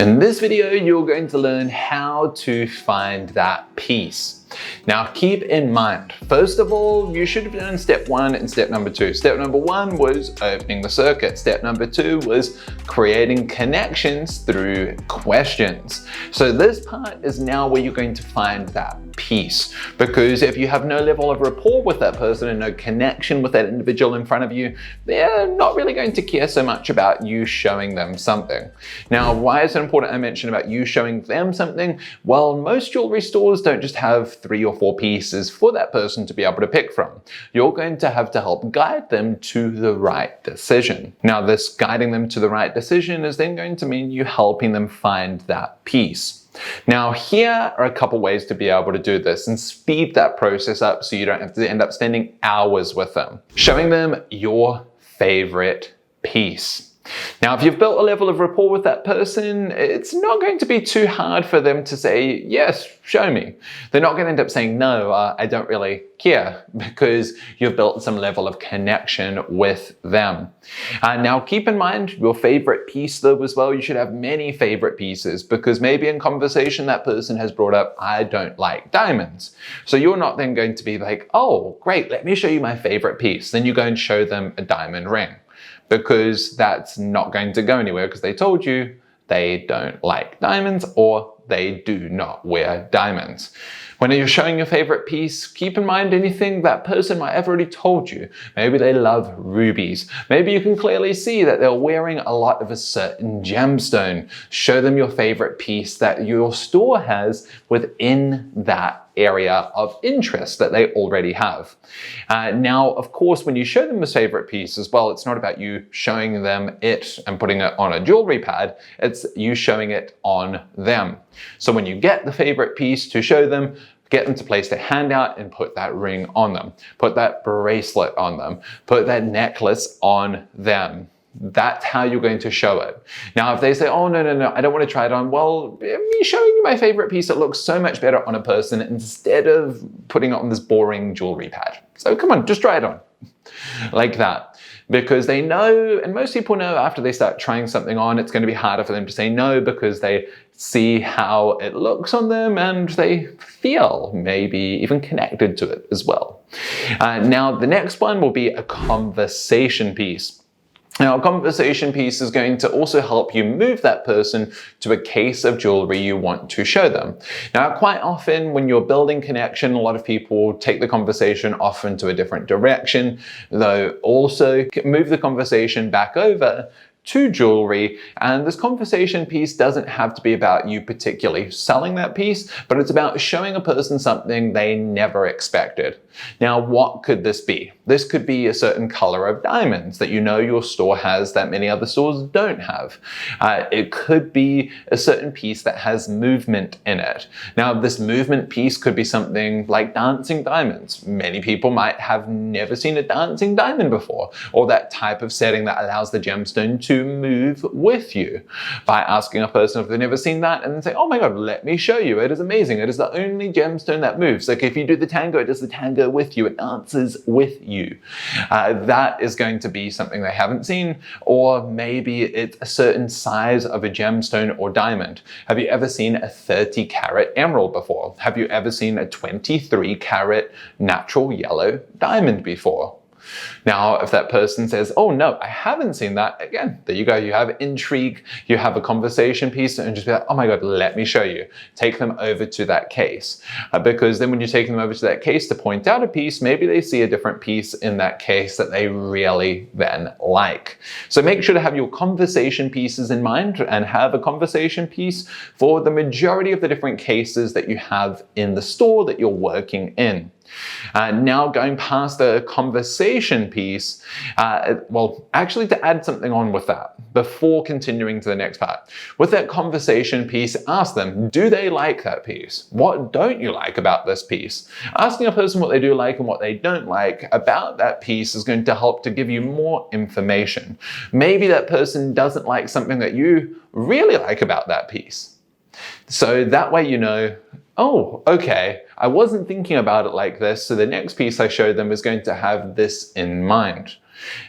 In this video, you're going to learn how to find that piece. Now, keep in mind, first of all, you should have done step 1 and step number 2. Step number 1 was opening the circuit. Step number 2 was creating connections through questions. So this part is now where you're going to find that piece, because if you have no level of rapport with that person and no connection with that individual in front of you, they're not really going to care so much about you showing them something. Now, why is it important I mention about you showing them something? Well, most jewelry stores don't just have 3 or 4 pieces for that person to be able to pick from. You're going to have to help guide them to the right decision. Now, this guiding them to the right decision is then going to mean you helping them find that piece. Now, here are a couple ways to be able to do this and speed that process up so you don't have to end up spending hours with them. Showing them your favorite piece. Now, if you've built a level of rapport with that person, it's not going to be too hard for them to say, yes, show me. They're not going to end up saying, no, I don't really care, because you've built some level of connection with them. Now, keep in mind your favorite piece though as well. You should have many favorite pieces, because maybe in conversation that person has brought up, I don't like diamonds. So you're not then going to be like, oh, great, let me show you my favorite piece. Then you go and show them a diamond ring, because that's not going to go anywhere, because they told you they don't like diamonds or they do not wear diamonds. When you're showing your favorite piece, keep in mind anything that person might have already told you. Maybe they love rubies. Maybe you can clearly see that they're wearing a lot of a certain gemstone. Show them your favorite piece that your store has within that area of interest that they already have. Now, of course, when you show them this favorite piece as well, it's not about you showing them it and putting it on a jewelry pad, it's you showing it on them. So when you get the favorite piece to show them, get them to place their hand out and put that ring on them, put that bracelet on them, put that necklace on them. That's how you're going to show it. Now, if they say, oh, no, I don't want to try it on. Well, me showing you my favorite piece, it looks so much better on a person instead of putting it on this boring jewelry pad. So come on, just try it on. Like that. Because they know, and most people know after they start trying something on, it's going to be harder for them to say no, because they see how it looks on them and they feel maybe even connected to it as well. Now, the next one will be a conversation piece. Now, a conversation piece is going to also help you move that person to a case of jewelry you want to show them. Now, quite often when you're building connection, a lot of people take the conversation off into a different direction, though also move the conversation back over to jewelry. And this conversation piece doesn't have to be about you particularly selling that piece, but it's about showing a person something they never expected. Now, what could this be? This could be a certain color of diamonds that you know your store has that many other stores don't have. It could be a certain piece that has movement in it. Now, this movement piece could be something like dancing diamonds. Many people might have never seen a dancing diamond before, or that type of setting that allows the gemstone to move with you. By asking a person if they've never seen that and then say, oh my God, let me show you. It is amazing. It is the only gemstone that moves. Like if you do the tango, it does the tango with you. It dances with you. That is going to be something they haven't seen, or maybe it's a certain size of a gemstone or diamond. Have you ever seen a 30 carat emerald before? Have you ever seen a 23 carat natural yellow diamond before? Now, if that person says, oh no, I haven't seen that, again, there you go. You have intrigue, you have a conversation piece, and just be like, oh my God, let me show you. Take them over to that case. Because then when you're taking them over to that case to point out a piece, maybe they see a different piece in that case that they really then like. So make sure to have your conversation pieces in mind and have a conversation piece for the majority of the different cases that you have in the store that you're working in. Now going past the conversation piece, well, actually to add something on with that, before continuing to the next part. With that conversation piece, ask them, do they like that piece? What don't you like about this piece? Asking a person what they do like and what they don't like about that piece is going to help to give you more information. Maybe that person doesn't like something that you really like about that piece. So that way you know, oh, okay, I wasn't thinking about it like this, so the next piece I show them is going to have this in mind.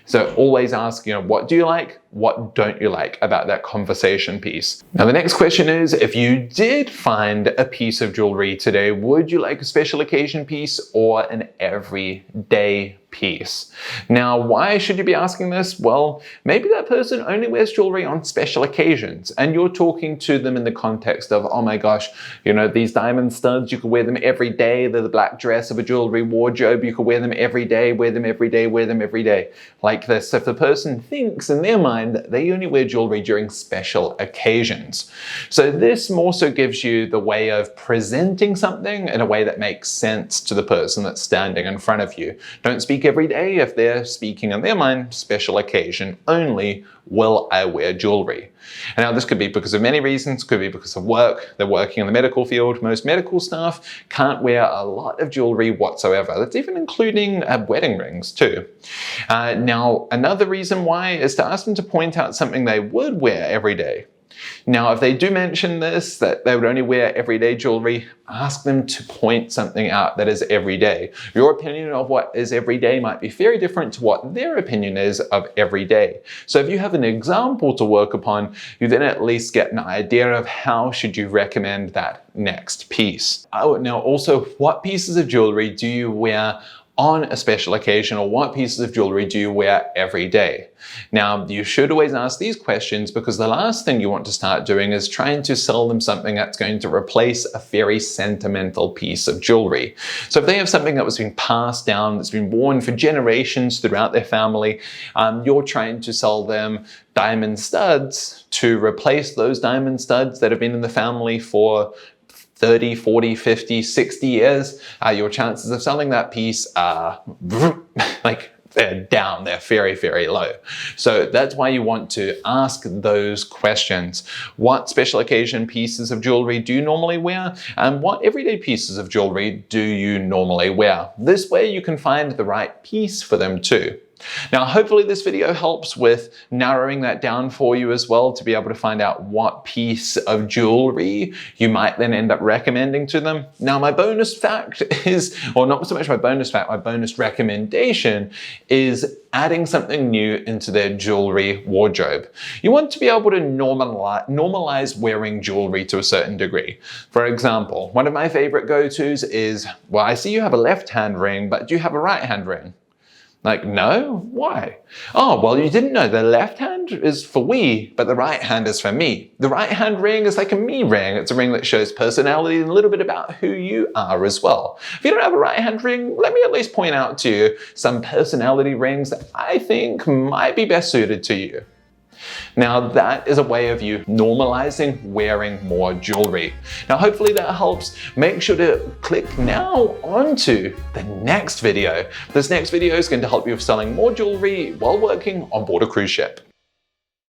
So always ask, what do you like? What don't you like about that conversation piece? Now, the next question is, if you did find a piece of jewelry today, would you like a special occasion piece or an everyday piece? Now, why should you be asking this? Well, maybe that person only wears jewelry on special occasions, and you're talking to them in the context of, oh my gosh, these diamond studs, you could wear them every day. They're the black dress of a jewelry wardrobe. You could wear them every day, wear them every day, wear them every day. Like this. If the person thinks in their mind that they only wear jewelry during special occasions. So this more so gives you the way of presenting something in a way that makes sense to the person that's standing in front of you. Don't speak every day. If they're speaking in their mind, special occasion only, will I wear jewelry? And now this could be because of many reasons. Could be because of work. They're working in the medical field. Most medical staff can't wear a lot of jewelry whatsoever. That's even including wedding rings too. Now, another reason why is to ask them to point out something they would wear every day. Now, if they do mention this, that they would only wear everyday jewelry, ask them to point something out that is everyday. Your opinion of what is everyday might be very different to what their opinion is of everyday. So if you have an example to work upon, you then at least get an idea of how should you recommend that next piece. Now also, what pieces of jewelry do you wear on a special occasion, or what pieces of jewelry do you wear every day? Now, you should always ask these questions because the last thing you want to start doing is trying to sell them something that's going to replace a very sentimental piece of jewelry. So if they have something that was being passed down, that's been worn for generations throughout their family, you're trying to sell them diamond studs to replace those diamond studs that have been in the family for 30, 40, 50, 60 years, your chances of selling that piece are they're down, they're very, very low. So that's why you want to ask those questions. What special occasion pieces of jewelry do you normally wear? And what everyday pieces of jewelry do you normally wear? This way you can find the right piece for them too. Now, hopefully this video helps with narrowing that down for you as well, to be able to find out what piece of jewelry you might then end up recommending to them. Now, my bonus fact is, or not so much my bonus fact, my bonus recommendation is adding something new into their jewelry wardrobe. You want to be able to normalize wearing jewelry to a certain degree. For example, one of my favorite go-tos is, well, I see you have a left-hand ring, but do you have a right-hand ring? Like, no? Why? Oh, well, you didn't know the left hand is for we, but the right hand is for me. The right hand ring is like a me ring. It's a ring that shows personality and a little bit about who you are as well. If you don't have a right hand ring, let me at least point out to you some personality rings that I think might be best suited to you. Now, that is a way of you normalizing wearing more jewelry. Now, hopefully that helps. Make sure to click now onto the next video. This next video is going to help you with selling more jewelry while working on board a cruise ship.